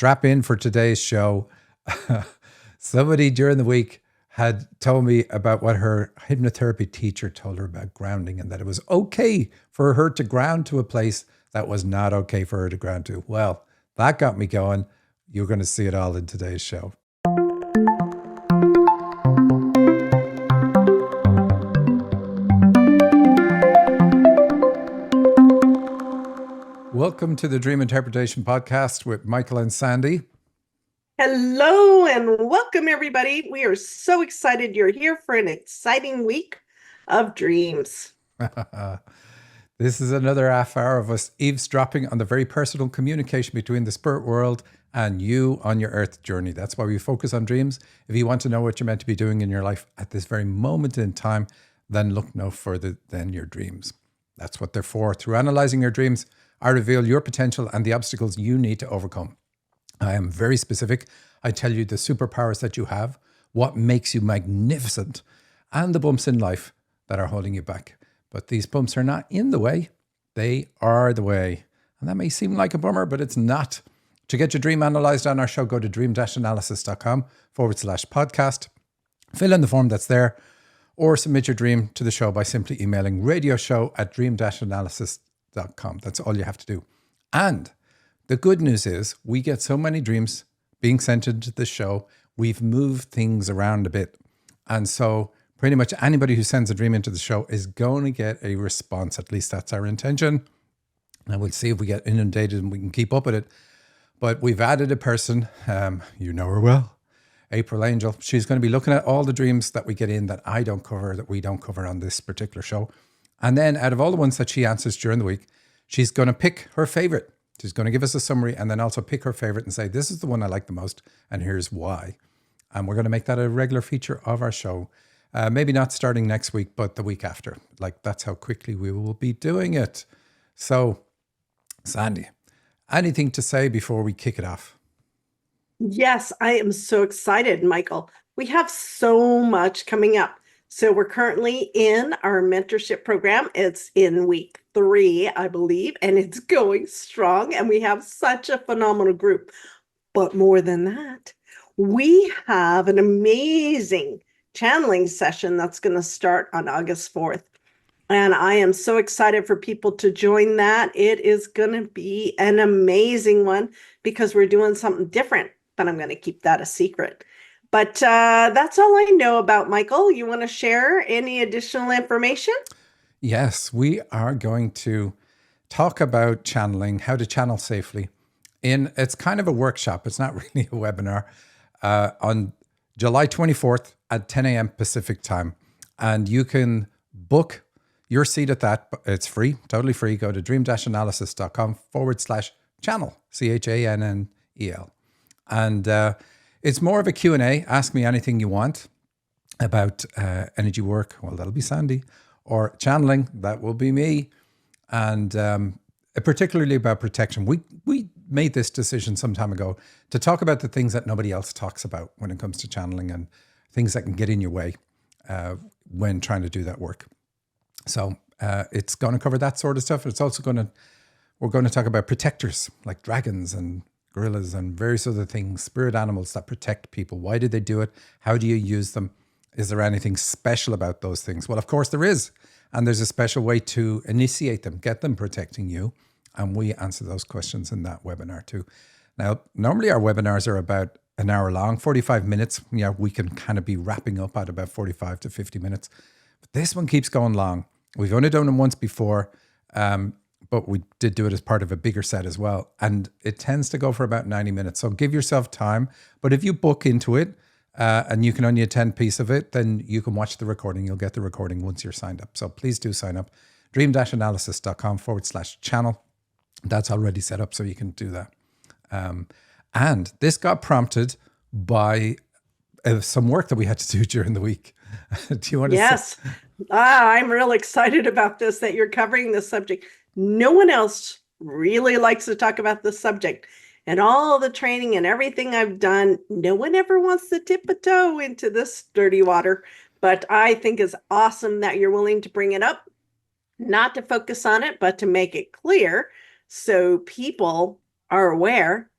strap in for today's show. Somebody during the week had told me about what her hypnotherapy teacher told her about grounding, and that it was okay for her to ground to a place that was not okay for her to ground to. Well, that got me going. You're going to see it all in today's show. Welcome to the Dream Interpretation Podcast with Michael and Sandy. Hello and welcome, everybody. We are so excited you're here for an exciting week of dreams. This is another half hour of us eavesdropping on the very personal communication between the spirit world and you on your earth journey. That's why we focus on dreams. If you want to know what you're meant to be doing in your life at this very moment in time, then look no further than your dreams. That's what they're for. Through analyzing your dreams, I reveal your potential and the obstacles you need to overcome. I am very specific. I tell you the superpowers that you have, what makes you magnificent, and the bumps in life that are holding you back. But these bumps are not in the way. They are the way. And that may seem like a bummer, but it's not. To get your dream analyzed on our show, go to dream-analysis.com/podcast. Fill in the form that's there, or submit your dream to the show by simply emailing radioshow@dream-analysis.com. That's all you have to do. And the good news is we get so many dreams being sent into the show, we've moved things around a bit. And so pretty much anybody who sends a dream into the show is going to get a response. At least that's our intention. And we'll see if we get inundated and we can keep up with it. But we've added a person, you know her well, April Angel. She's going to be looking at all the dreams that we get in that I don't cover, that we don't cover on this particular show. And then out of all the ones that she answers during the week, she's going to pick her favorite. She's going to give us a summary and then also pick her favorite and say, this is the one I like the most and here's why. And we're going to make that a regular feature of our show. Maybe not starting next week, but the week after. Like, that's how quickly we will be doing it. So, Sandy, anything to say before we kick it off? Yes, I am so excited, Michael. We have so much coming up. So we're currently in our mentorship program. It's in week 3, I believe, and it's going strong. And we have such a phenomenal group. But more than that, we have an amazing channeling session that's going to start on August 4th. And I am so excited for people to join that. It is going to be an amazing one because we're doing something different, but I'm going to keep that a secret. But that's all I know about Michael. You want to share any additional information? Yes, we are going to talk about channeling, how to channel safely. It's kind of a workshop. It's not really a webinar. On July 24th at 10 a.m. Pacific time. And you can book your seat at that. It's free, totally free. Go to dream-analysis.com/channel, CHANNEL. And it's more of a Q&A. Ask me anything you want about energy work. Well, that'll be Sandy. Or channeling, that will be me. And particularly about protection. We made this decision some time ago to talk about the things that nobody else talks about when it comes to channeling and things that can get in your way when trying to do that work. So it's going to cover that sort of stuff. It's also we're going to talk about protectors like dragons and gorillas and various other things, spirit animals that protect people. Why do they do it? How do you use them? Is there anything special about those things? Well, of course there is. And there's a special way to initiate them, get them protecting you. And we answer those questions in that webinar too. Now, normally our webinars are about an hour long, 45 minutes. Yeah, we can kind of be wrapping up at about 45 to 50 minutes. But this one keeps going long. We've only done them once before, but we did do it as part of a bigger set as well. And it tends to go for about 90 minutes. So give yourself time. But if you book into it and you can only attend a piece of it, then you can watch the recording. You'll get the recording once you're signed up. So please do sign up. dream-analysis.com/channel. That's already set up, so you can do that. And this got prompted by some work that we had to do during the week. Do you want to? Yes. I'm real excited about this, that you're covering this subject. No one else really likes to talk about this subject. And all the training and everything I've done, no one ever wants to tip a toe into this dirty water. But I think it's awesome that you're willing to bring it up, not to focus on it, but to make it clear so people are aware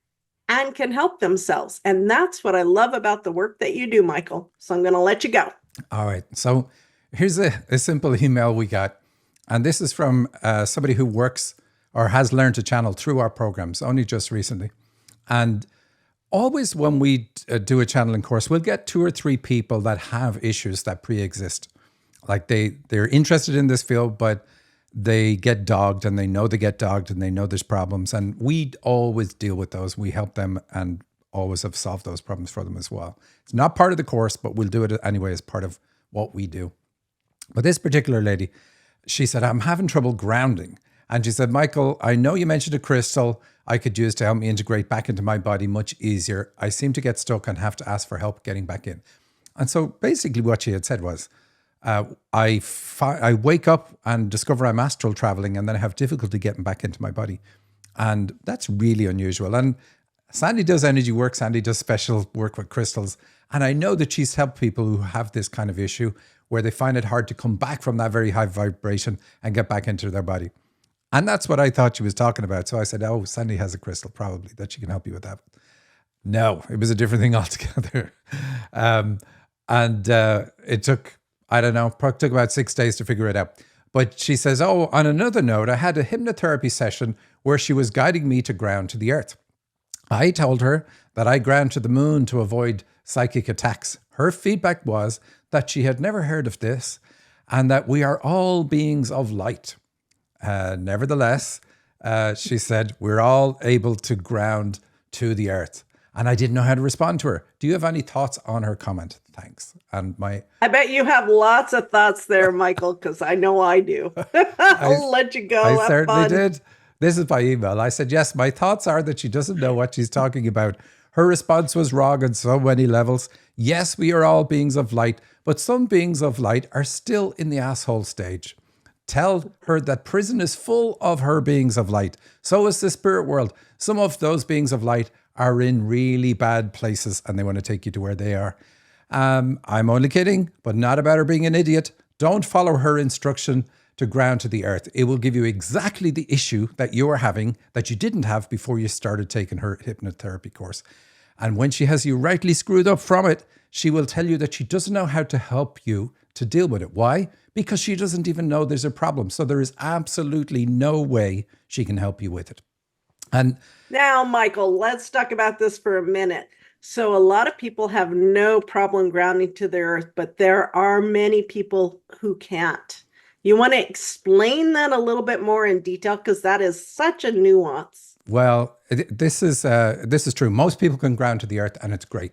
and can help themselves. And that's what I love about the work that you do, Michael. So I'm going to let you go. All right. So here's a simple email we got. And this is from somebody who works or has learned to channel through our programs only just recently. And always when we do a channeling course, we'll get 2 or 3 people that have issues that pre-exist. Like they're interested in this field, but they get dogged and they know they get dogged and they know there's problems. And we always deal with those. We help them and always have solved those problems for them as well. It's not part of the course, but we'll do it anyway as part of what we do. But this particular lady, she said, I'm having trouble grounding. And she said, Michael, I know you mentioned a crystal I could use to help me integrate back into my body much easier. I seem to get stuck and have to ask for help getting back in. And so basically what she had said was, I wake up and discover I'm astral traveling, and then I have difficulty getting back into my body. And that's really unusual. And Sandy does energy work. Sandy does special work with crystals. And I know that she's helped people who have this kind of issue where they find it hard to come back from that very high vibration and get back into their body. And that's what I thought she was talking about. So I said, oh, Sandy has a crystal probably that she can help you with that. No, it was a different thing altogether. It took, I don't know, probably took about 6 days to figure it out. But she says, oh, on another note, I had a hypnotherapy session where she was guiding me to ground to the earth. I told her that I ground to the moon to avoid psychic attacks. Her feedback was that she had never heard of this and that we are all beings of light. Nevertheless, she said, we're all able to ground to the earth. And I didn't know how to respond to her. Do you have any thoughts on her comment? Thanks. And I bet you have lots of thoughts there, Michael, because I know I do. I'll let you go. I certainly did. This is by email. I said, yes, my thoughts are that she doesn't know what she's talking about. Her response was wrong on so many levels. Yes, we are all beings of light, but some beings of light are still in the asshole stage. Tell her that prison is full of her beings of light. So is the spirit world. Some of those beings of light are in really bad places and they want to take you to where they are. I'm only kidding, but not about her being an idiot. Don't follow her instruction to ground to the earth. It will give you exactly the issue that you are having that you didn't have before you started taking her hypnotherapy course. And when she has you rightly screwed up from it, she will tell you that she doesn't know how to help you to deal with it. Why? Because she doesn't even know there's a problem. So there is absolutely no way she can help you with it. And now, Michael, let's talk about this for a minute. So a lot of people have no problem grounding to the earth, but there are many people who can't. You want to explain that a little bit more in detail, because that is such a nuance. Well, this is true. Most people can ground to the earth and it's great.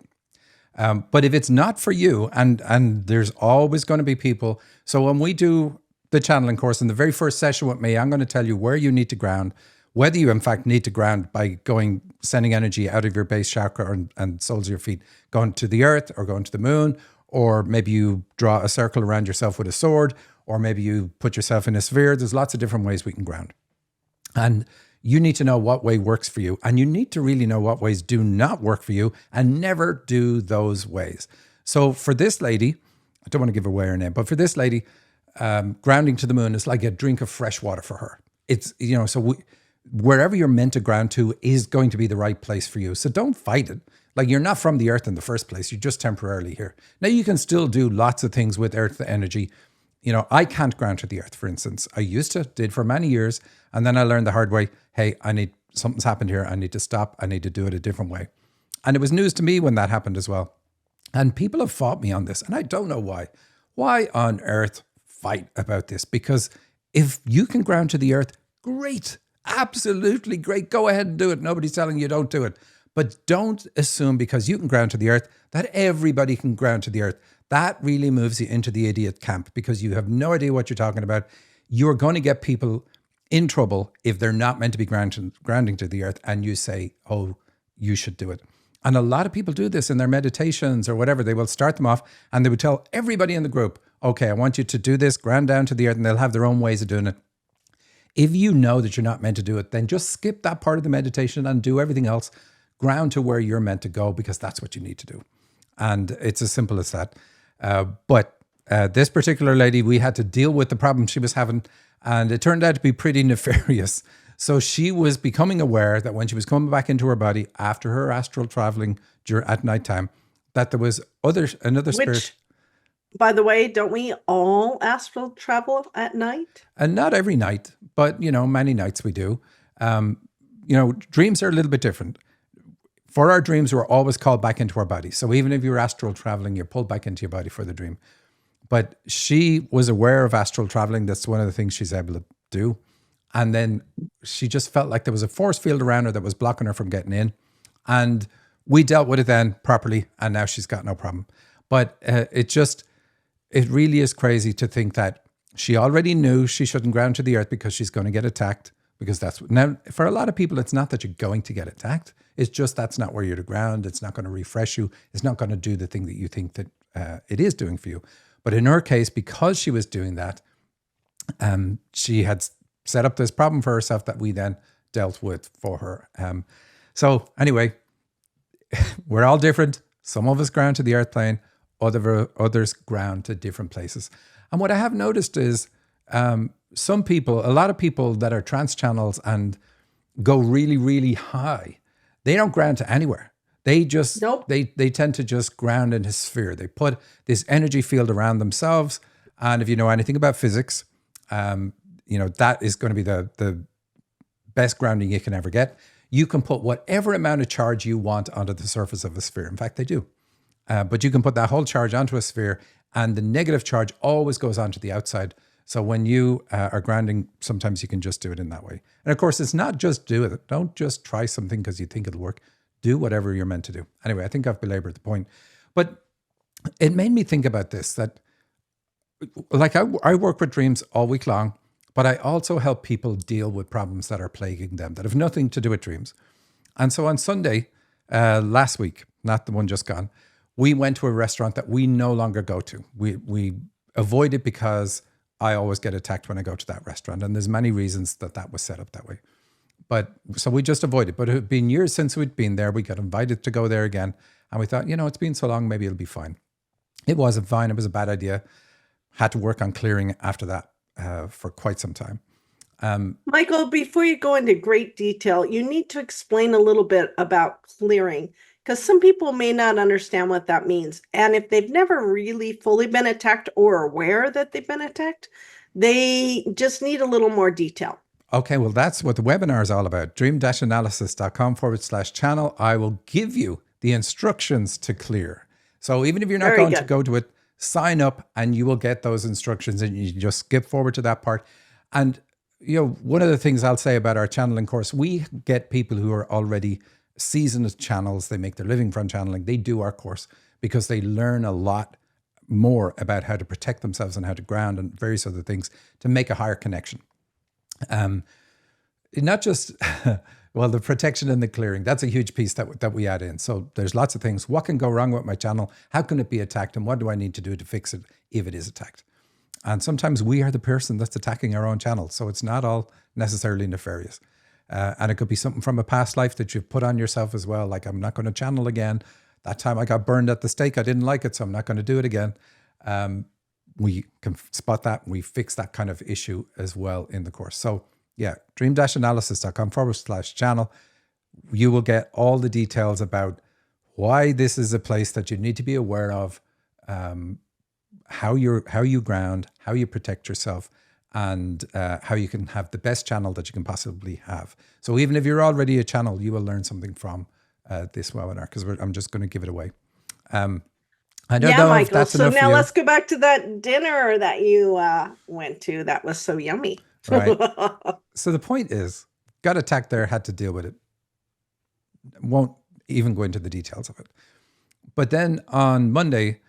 But if it's not for you, and there's always going to be people. So when we do the channeling course in the very first session with me, I'm going to tell you where you need to ground, whether you in fact need to ground by sending energy out of your base chakra and soles of your feet, going to the earth or going to the moon, or maybe you draw a circle around yourself with a sword, or maybe you put yourself in a sphere. There's lots of different ways we can ground. And you need to know what way works for you. And you need to really know what ways do not work for you and never do those ways. So for this lady, I don't want to give away her name, but for this lady, grounding to the moon is like a drink of fresh water for her. It's, wherever you're meant to ground to is going to be the right place for you. So don't fight it. Like, you're not from the earth in the first place. You're just temporarily here. Now, you can still do lots of things with earth energy. I can't ground to the earth, for instance. I did for many years. And then I learned the hard way. Hey, something's happened here. I need to stop. I need to do it a different way. And it was news to me when that happened as well. And people have fought me on this. And I don't know why. Why on earth fight about this? Because if you can ground to the earth, great. Absolutely great. Go ahead and do it. Nobody's telling you don't do it. But don't assume because you can ground to the earth that everybody can ground to the earth. That really moves you into the idiot camp because you have no idea what you're talking about. You're going to get people in trouble if they're not meant to be grounding to the earth and you say, oh, you should do it. And a lot of people do this in their meditations or whatever. They will start them off and they would tell everybody in the group, okay, I want you to do this, ground down to the earth, and they'll have their own ways of doing it. If you know that you're not meant to do it, then just skip that part of the meditation and do everything else. Ground to where you're meant to go because that's what you need to do. And it's as simple as that. But this particular lady, we had to deal with the problem she was having, and it turned out to be pretty nefarious. So she was becoming aware that when she was coming back into her body after her astral traveling at nighttime, that there was another spirit. Which, by the way, don't we all astral travel at night? And not every night, but many nights we do. Dreams are a little bit different. For our dreams, we're always called back into our body. So even if you're astral traveling, you're pulled back into your body for the dream. But she was aware of astral traveling. That's one of the things she's able to do. And then she just felt like there was a force field around her that was blocking her from getting in. And we dealt with it then properly. And now she's got no problem. But it really is crazy to think that she already knew she shouldn't ground to the earth because she's going to get attacked. Because now, for a lot of people, it's not that you're going to get attacked. It's just that's not where you're to ground. It's not going to refresh you. It's not going to do the thing that you think that it is doing for you. But in her case, because she was doing that, she had set up this problem for herself that we then dealt with for her. So anyway, we're all different. Some of us ground to the earth plane. Others ground to different places. And what I have noticed is a lot of people that are trance channels and go really, really high, they don't ground to anywhere. They just, Nope. they tend to just ground in a sphere. They put this energy field around themselves. And if you know anything about physics, that is going to be the best grounding you can ever get. You can put whatever amount of charge you want onto the surface of a sphere. In fact, they do. But you can put that whole charge onto a sphere, and the negative charge always goes onto the outside. So when you are grounding, sometimes you can just do it in that way. And of course, it's not just do it. Don't just try something because you think it'll work. Do whatever you're meant to do. Anyway, I think I've belabored the point. But it made me think about this, that like I work with dreams all week long, but I also help people deal with problems that are plaguing them that have nothing to do with dreams. And so on Sunday, last week, not the one just gone, we went to a restaurant that we no longer go to. We avoid it because I always get attacked when I go to that restaurant. And there's many reasons that was set up that way. But so we just avoided. But it had been years since we'd been there. We got invited to go there again. And we thought, it's been so long, maybe it'll be fine. It wasn't fine. It was a bad idea. Had to work on clearing after that for quite some time. Michael, before you go into great detail, you need to explain a little bit about clearing, because some people may not understand what that means. And if they've never really fully been attacked or aware that they've been attacked, they just need a little more detail. Okay, well, that's what the webinar is all about. dream-analysis.com/channel. I will give you the instructions to clear. So even if you're not going to go to it, sign up and you will get those instructions, and you just skip forward to that part. And, one of the things I'll say about our channeling course, we get people who are already seasoned channels. They make their living from channeling. They do our course because they learn a lot more about how to protect themselves and how to ground and various other things to make a higher connection. Not just, the protection and the clearing, that's a huge piece that we add in. So there's lots of things. What can go wrong with my channel? How can it be attacked? And what do I need to do to fix it if it is attacked? And sometimes we are the person that's attacking our own channel. So it's not all necessarily nefarious. And it could be something from a past life that you've put on yourself as well. Like, I'm not going to channel again. That time I got burned at the stake. I didn't like it, so I'm not going to do it again. We can spot that. We fix that kind of issue as well in the course. So yeah, dream-analysis.com/channel. You will get all the details about why this is a place that you need to be aware of, how you ground, how you protect yourself, and how you can have the best channel that you can possibly have. So even if you're already a channel, you will learn something from this webinar, because I'm just going to give it away. I don't know Michael, if that's so enough now for you. let's go back to that dinner that you went to. That was so yummy. Right. So the point is, got attacked there, had to deal with it. Won't even go into the details of it. But then on Monday,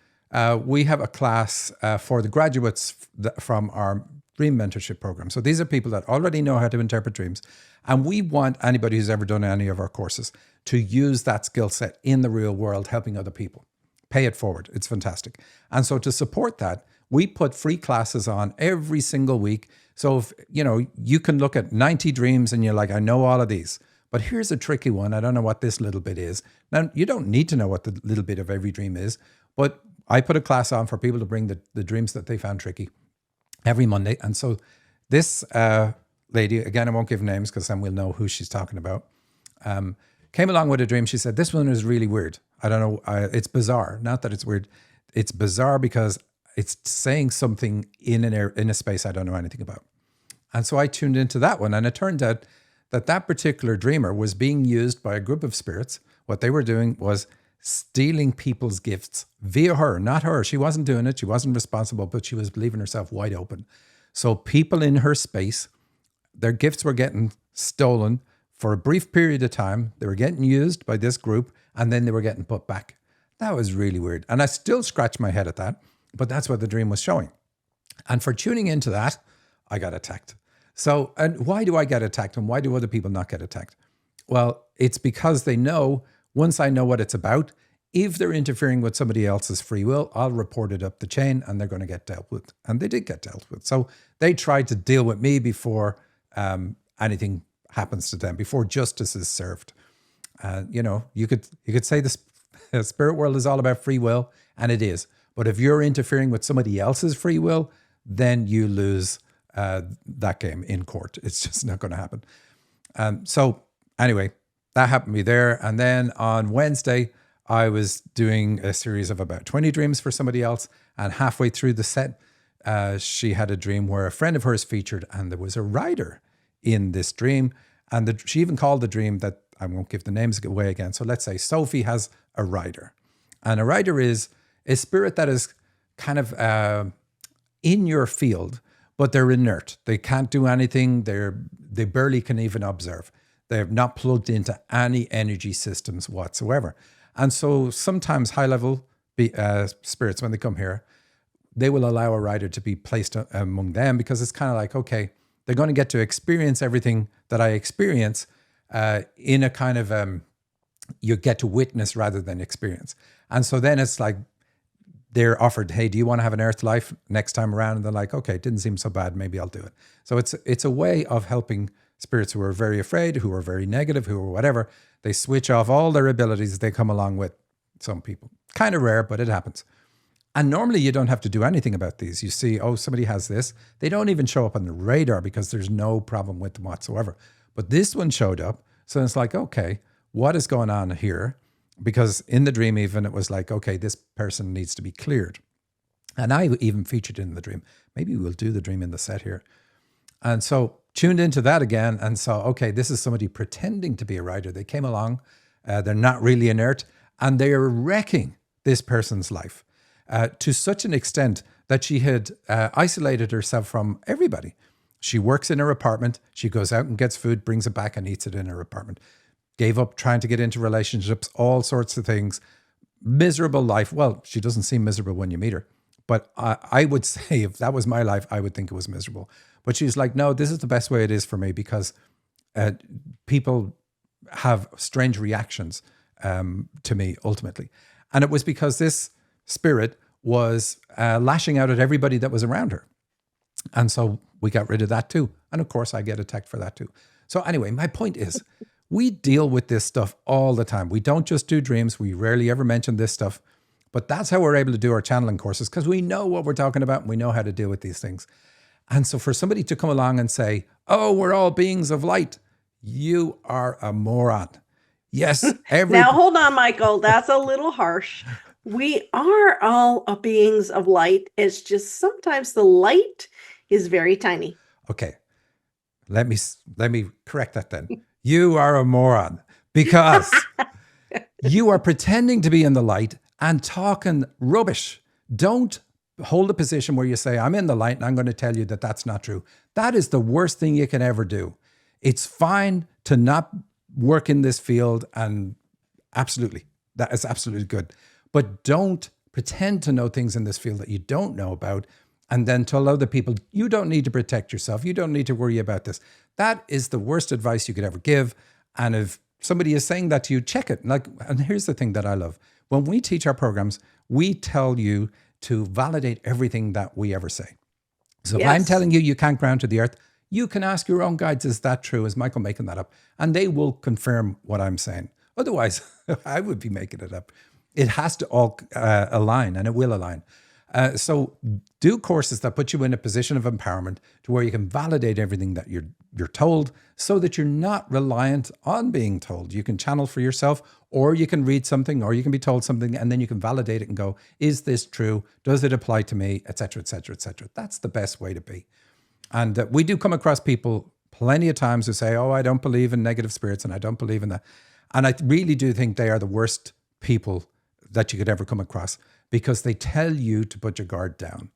we have a class for the graduates from our dream mentorship program. So these are people that already know how to interpret dreams. And we want anybody who's ever done any of our courses to use that skill set in the real world, helping other people. Pay it forward. It's fantastic. And so to support that, we put free classes on every single week. So if, you can look at 90 dreams and you're like, I know all of these, but here's a tricky one. I don't know what this little bit is. Now, you don't need to know what the little bit of every dream is, but I put a class on for people to bring the dreams that they found tricky every Monday. And so this lady, again, I won't give names because then we'll know who she's talking about, came along with a dream. She said, this one is really weird. I don't know. It's bizarre. Not that it's weird. It's bizarre because it's saying something in a space I don't know anything about. And so I tuned into that one. And it turned out that particular dreamer was being used by a group of spirits. What they were doing was stealing people's gifts via her, not her. She wasn't doing it. She wasn't responsible, but she was leaving herself wide open. So people in her space, their gifts were getting stolen for a brief period of time. They were getting used by this group, and then they were getting put back. That was really weird. And I still scratch my head at that, but that's what the dream was showing. And for tuning into that, I got attacked. So, and why do I get attacked and why do other people not get attacked? Well, it's because they know, once I know what it's about, if they're interfering with somebody else's free will, I'll report it up the chain and they're going to get dealt with. And they did get dealt with. So they tried to deal with me before anything happens to them, before justice is served. You could say the spirit world is all about free will, and it is. But if you're interfering with somebody else's free will, then you lose that game in court. It's just not going to happen. So anyway, that happened to me there. And then on Wednesday, I was doing a series of about 20 dreams for somebody else. And halfway through the set, she had a dream where a friend of hers featured, and there was a rider in this dream. And she even called the dream that, I won't give the names away again. So let's say Sophie has a rider. And a rider is a spirit that is kind of in your field, but they're inert. They can't do anything. They barely can even observe. They're not plugged into any energy systems whatsoever. And so sometimes high-level spirits, when they come here, they will allow a rider to be placed among them because it's kind of like, okay, they're going to get to experience everything that I experience in a kind of, you get to witness rather than experience. And so then it's like they're offered, hey, do you want to have an earth life next time around? And they're like, okay, it didn't seem so bad. Maybe I'll do it. So it's a way of helping spirits who are very afraid, who are very negative, who are whatever. They switch off all their abilities they come along with. Some people. Kind of rare, but it happens. And normally you don't have to do anything about these. You see, oh, somebody has this. They don't even show up on the radar because there's no problem with them whatsoever. But this one showed up. So it's like, okay, what is going on here? Because in the dream even, it was like, okay, this person needs to be cleared. And I even featured in the dream. Maybe we'll do the dream in the set here. And so tuned into that again and saw, okay, this is somebody pretending to be a rider. They came along. They're not really inert. And they are wrecking this person's life to such an extent that she had isolated herself from everybody. She works in her apartment. She goes out and gets food, brings it back and eats it in her apartment. Gave up trying to get into relationships, all sorts of things. Miserable life. Well, she doesn't seem miserable when you meet her. But I would say if that was my life, I would think it was miserable. But she's like, no, this is the best way it is for me because people have strange reactions to me ultimately. And it was because this spirit was lashing out at everybody that was around her. And so we got rid of that too. And of course, I get attacked for that too. So anyway, my point is, we deal with this stuff all the time. We don't just do dreams. We rarely ever mention this stuff. But that's how we're able to do our channeling courses because we know what we're talking about and we know how to deal with these things. And so for somebody to come along and say, oh, we're all beings of light, you are a moron. Yes. Now, hold on, Michael. That's a little harsh. We are all beings of light. It's just sometimes the light is very tiny. Okay. Let me correct that then. You are a moron because you are pretending to be in the light and talking rubbish. Don't hold a position where you say, I'm in the light and I'm going to tell you that that's not true. That is the worst thing you can ever do. It's fine to not work in this field and absolutely, that is absolutely good. But don't pretend to know things in this field that you don't know about and then tell other people, you don't need to protect yourself. You don't need to worry about this. That is the worst advice you could ever give. And if somebody is saying that to you, check it. And here's the thing that I love. When we teach our programs, we tell you to validate everything that we ever say. So if I'm telling you you can't ground to the earth, you can ask your own guides, is that true? Is Michael making that up? And they will confirm what I'm saying. Otherwise, I would be making it up. It has to all align, and it will align. So do courses that put you in a position of empowerment to where you can validate everything that you're told, so that you're not reliant on being told. You can channel for yourself, or you can read something, or you can be told something, and then you can validate it and go, is this true? Does it apply to me? Et cetera, et cetera, et cetera. That's the best way to be. And we do come across people plenty of times who say, oh, I don't believe in negative spirits and I don't believe in that. And I really do think they are the worst people that you could ever come across, because they tell you to put your guard down.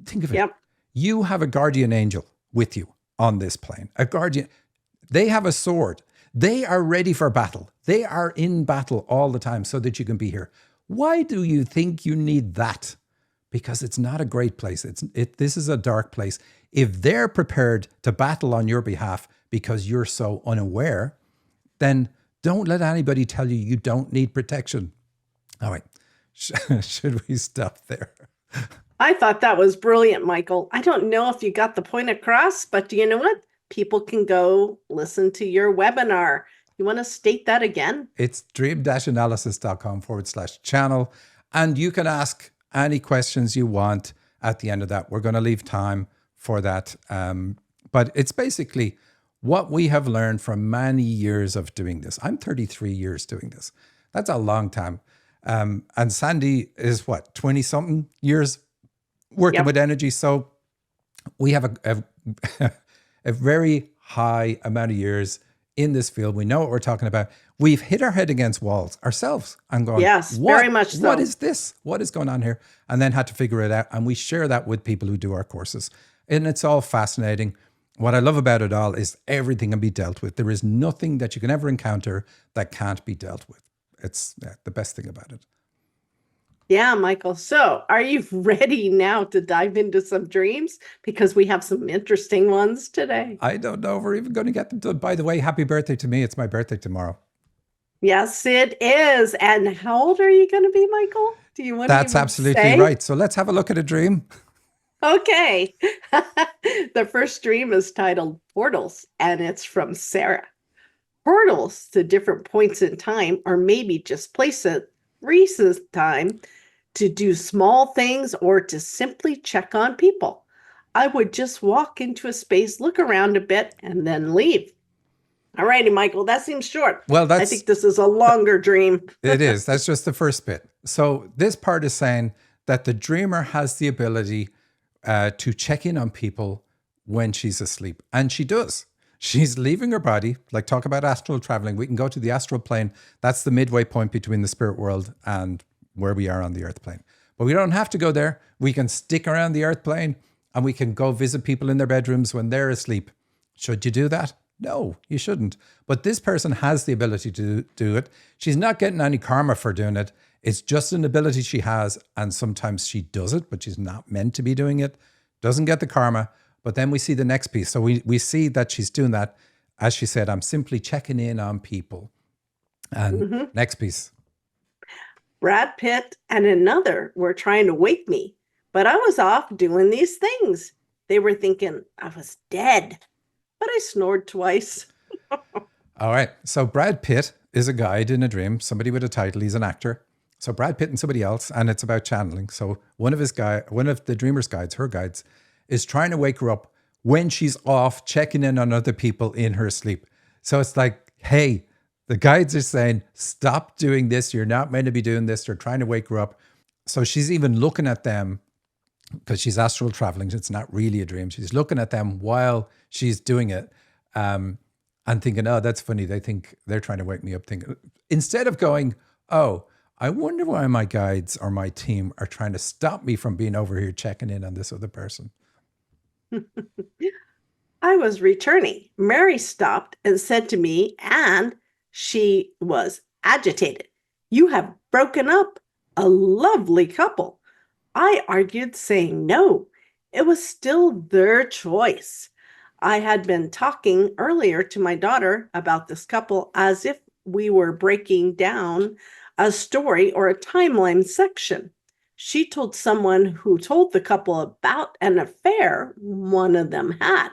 Think of it. Yep. You have a guardian angel with you on this plane. A guardian. They have a sword. They are ready for battle. They are in battle all the time so that you can be here. Why do you think you need that? Because it's not a great place. This is a dark place. If they're prepared to battle on your behalf because you're so unaware, then don't let anybody tell you you don't need protection. All right. Should we stop there? I thought that was brilliant, Michael. I don't know if you got the point across, but do you know what? People can go listen to your webinar. You want to state that again? It's dream-analysis.com/channel. And you can ask any questions you want at the end of that. We're going to leave time for that. But it's basically what we have learned from many years of doing this. I'm 33 years doing this. That's a long time. And Sandy is what, 20 something years working with energy. So we have a very high amount of years in this field. We know what we're talking about. We've hit our head against walls ourselves and gone, yes, very much so. What is this? What is going on here? And then had to figure it out. And we share that with people who do our courses. And it's all fascinating. What I love about it all is everything can be dealt with. There is nothing that you can ever encounter that can't be dealt with. It's the best thing about it. Yeah, Michael. So are you ready now to dive into some dreams? Because we have some interesting ones today. I don't know if we're even going to get them done. By the way, happy birthday to me. It's my birthday tomorrow. Yes, it is. And how old are you going to be, Michael? Do you want That's to absolutely say? right. So let's have a look at a dream. Okay. The first dream is titled Portals, and it's from Sarah. Portals to different points in time, or maybe just places, recent time, to do small things or to simply check on people. I would just walk into a space, look around a bit, and then leave. All righty, Michael, that seems short. Well, I think this is a longer dream. It is. That's just the first bit. So this part is saying that the dreamer has the ability to check in on people when she's asleep. And she does. She's leaving her body. Like, talk about astral traveling. We can go to the astral plane. That's the midway point between the spirit world and where we are on the earth plane. But we don't have to go there. We can stick around the earth plane and we can go visit people in their bedrooms when they're asleep. Should you do that? No, you shouldn't. But this person has the ability to do it. She's not getting any karma for doing it. It's just an ability she has. And sometimes she does it, but she's not meant to be doing it. Doesn't get the karma. But then we see the next piece. So we see that she's doing that. As she said, I'm simply checking in on people. And next piece. Brad Pitt and another were trying to wake me, but I was off doing these things. They were thinking I was dead, but I snored twice. All right. So Brad Pitt is a guide in a dream, somebody with a title. He's an actor. So Brad Pitt and somebody else, and it's about channeling. So one of the dreamer's guides, her guides, is trying to wake her up when she's off checking in on other people in her sleep. So it's like, hey, the guides are saying, stop doing this. You're not meant to be doing this. They're trying to wake her up. So she's even looking at them because she's astral traveling. It's not really a dream. She's looking at them while she's doing it and thinking, oh, that's funny. They think they're trying to wake me up. Thinking, instead of going, oh, I wonder why my guides or my team are trying to stop me from being over here checking in on this other person. I was returning. Mary stopped and said to me, and she was agitated, "You have broken up. A lovely couple." I argued, saying no. It was still their choice. I had been talking earlier to my daughter about this couple as if we were breaking down a story or a timeline section. She told someone who told the couple about an affair one of them had.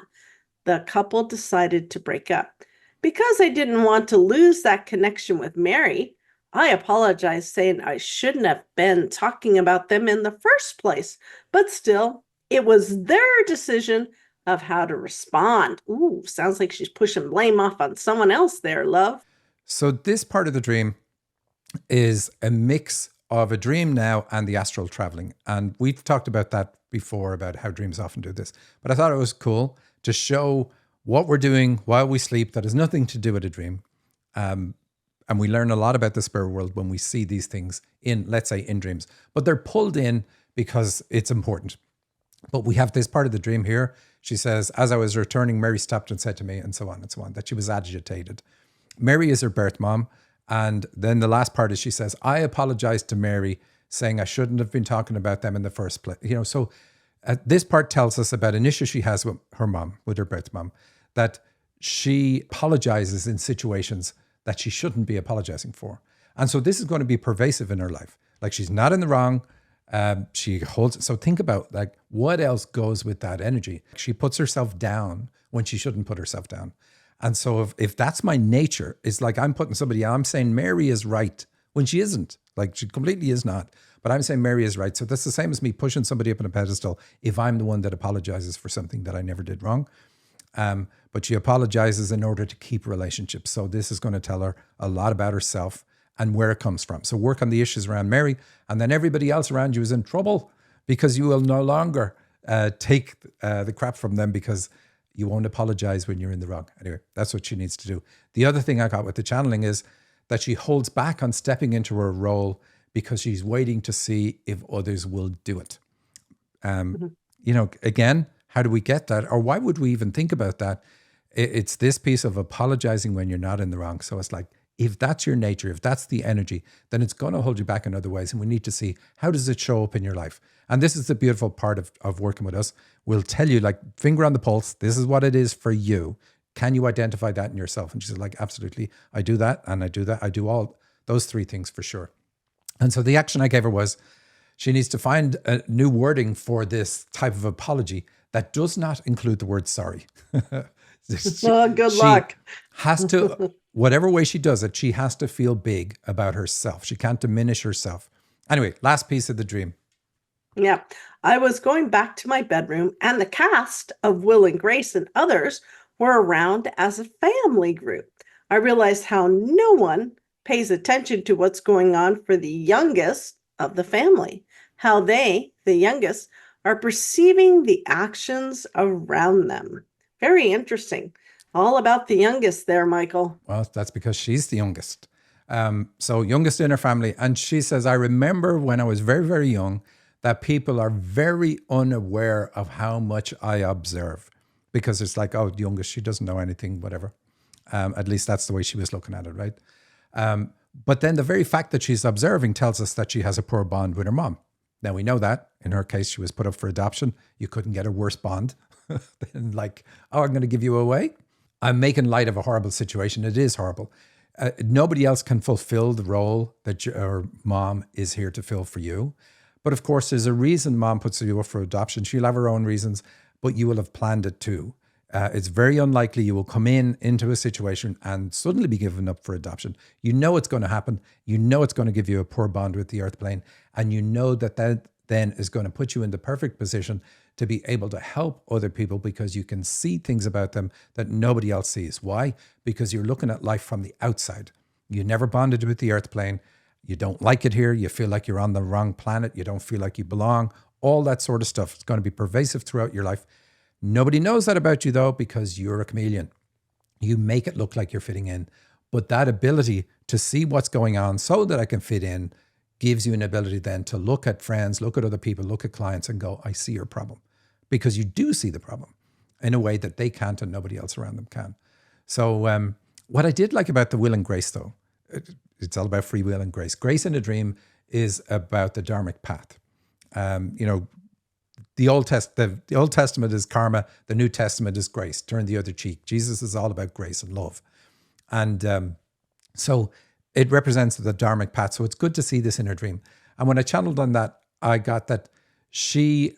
The couple decided to break up. Because I didn't want to lose that connection with Mary, I apologize, saying I shouldn't have been talking about them in the first place, but still, it was their decision of how to respond. Ooh, sounds like she's pushing blame off on someone else there, love. So this part of the dream is a mix of a dream now and the astral traveling. And we've talked about that before, about how dreams often do this. But I thought it was cool to show what we're doing while we sleep that has nothing to do with a dream. And we learn a lot about the spirit world when we see these things in, let's say, in dreams. But they're pulled in because it's important. But we have this part of the dream here. She says, as I was returning, Mary stopped and said to me, and so on and so on, that she was agitated. Mary is her birth mom. And then the last part is she says, I apologized to Mary, saying I shouldn't have been talking about them in the first place. So this part tells us about an issue she has with her mom, with her birth mom, that she apologizes in situations that she shouldn't be apologizing for. And so this is going to be pervasive in her life. Like, she's not in the wrong. She holds. So think about, like, what else goes with that energy? She puts herself down when she shouldn't put herself down. And so if that's my nature, it's like I'm putting somebody, I'm saying Mary is right when she isn't. Like, she completely is not. But I'm saying Mary is right. So that's the same as me pushing somebody up on a pedestal if I'm the one that apologizes for something that I never did wrong. But she apologizes in order to keep relationships. So this is going to tell her a lot about herself and where it comes from. So work on the issues around Mary, and then everybody else around you is in trouble because you will no longer take the crap from them because you won't apologize when you're in the wrong. Anyway, that's what she needs to do. The other thing I got with the channeling is that she holds back on stepping into her role because she's waiting to see if others will do it. Again, how do we get that? Or why would we even think about that? It's this piece of apologizing when you're not in the wrong. So it's like, if that's your nature, if that's the energy, then it's going to hold you back in other ways. And we need to see, how does it show up in your life? And this is the beautiful part of working with us. We'll tell you, like, finger on the pulse, this is what it is for you. Can you identify that in yourself? And she said, like, absolutely. I do that, and I do that. I do all those three things for sure. And so the action I gave her was, she needs to find a new wording for this type of apology that does not include the word sorry. Good luck. Has to, whatever way she does it, she has to feel big about herself. She can't diminish herself. Anyway, last piece of the dream. Yeah. I was going back to my bedroom, and the cast of Will and Grace and others were around as a family group. I realized how no one pays attention to what's going on for the youngest of the family, how they, the youngest, are perceiving the actions around them. Very interesting. All about the youngest there, Michael. Well, that's because she's the youngest. So youngest in her family. And she says, I remember when I was very, very young, that people are very unaware of how much I observe, because it's like, oh, the youngest, she doesn't know anything, whatever. At least that's the way she was looking at it, right? But then the very fact that she's observing tells us that she has a poor bond with her mom. Now, we know that. In her case, she was put up for adoption. You couldn't get a worse bond than, like, oh, I'm going to give you away. I'm making light of a horrible situation. It is horrible. Nobody else can fulfill the role that your mom is here to fill for you. But of course, there's a reason mom puts you up for adoption. She'll have her own reasons, but you will have planned it too. It's very unlikely you will come into a situation and suddenly be given up for adoption. You know it's going to happen. You know it's going to give you a poor bond with the earth plane. And you know that then is going to put you in the perfect position to be able to help other people, because you can see things about them that nobody else sees. Why? Because you're looking at life from the outside. You never bonded with the earth plane. You don't like it here. You feel like you're on the wrong planet. You don't feel like you belong. All that sort of stuff. It's going to be pervasive throughout your life. Nobody knows that about you, though, because you're a chameleon. You make it look like you're fitting in. But that ability to see what's going on so that I can fit in gives you an ability then to look at friends, look at other people, look at clients and go, I see your problem. Because you do see the problem in a way that they can't and nobody else around them can. So what I did like about the Will and Grace, though, it's all about free will and grace. Grace in a dream is about the dharmic path. The Old Testament is karma. The New Testament is grace. Turn the other cheek. Jesus is all about grace and love. And so it represents the dharmic path. So it's good to see this in her dream. And when I channeled on that, I got that she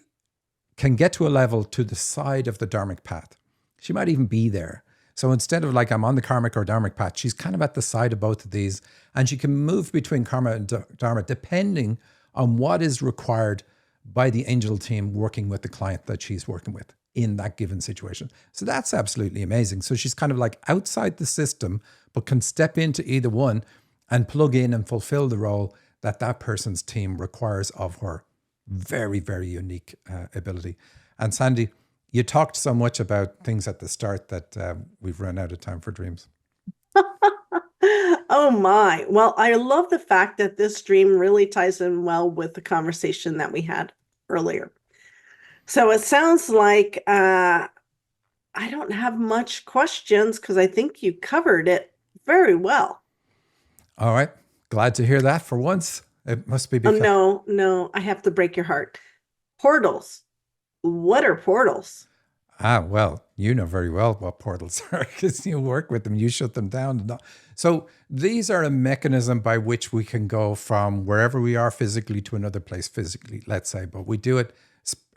can get to a level to the side of the dharmic path. She might even be there. So instead of like I'm on the karmic or dharmic path, she's kind of at the side of both of these. And she can move between karma and dharma depending on what is required by the angel team working with the client that she's working with in that given situation. So that's absolutely amazing. So she's kind of like outside the system, but can step into either one and plug in and fulfill the role that that person's team requires of her. Very, very unique ability. And Sandy, you talked so much about things at the start that we've run out of time for dreams. Oh my. Well, I love the fact that this dream really ties in well with the conversation that we had earlier. So it sounds like I don't have much questions because I think you covered it very well. All right. Glad to hear that for once. It must be Oh, because... no, I have to break your heart. Portals. What are portals? Well, you know very well what portals are because you work with them, you shut them down. So these are a mechanism by which we can go from wherever we are physically to another place physically, let's say, but we do it,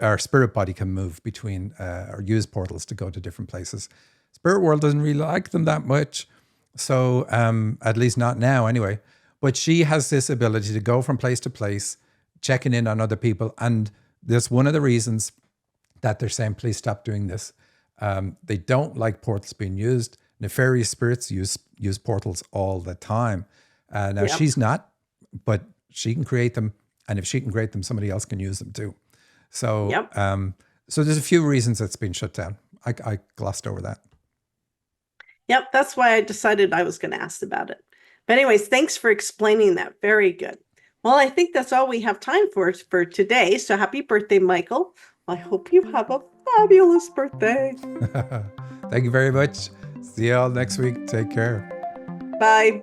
our spirit body can move between or use portals to go to different places. Spirit world doesn't really like them that much. So at least not now anyway, but she has this ability to go from place to place, checking in on other people. And that's one of the reasons that they're saying, please stop doing this. They don't like portals being used. Nefarious spirits use portals all the time. Now Yep. she's not, but she can create them. And if she can create them, somebody else can use them too. So, Yep. So there's a few reasons it's been shut down. I glossed over that. Yep, that's why I decided I was going to ask about it. But anyways, thanks for explaining that. Very good. Well, I think that's all we have time for today. So happy birthday, Michael. I hope you have a fabulous birthday. Thank you very much. See you all next week. Take care. Bye.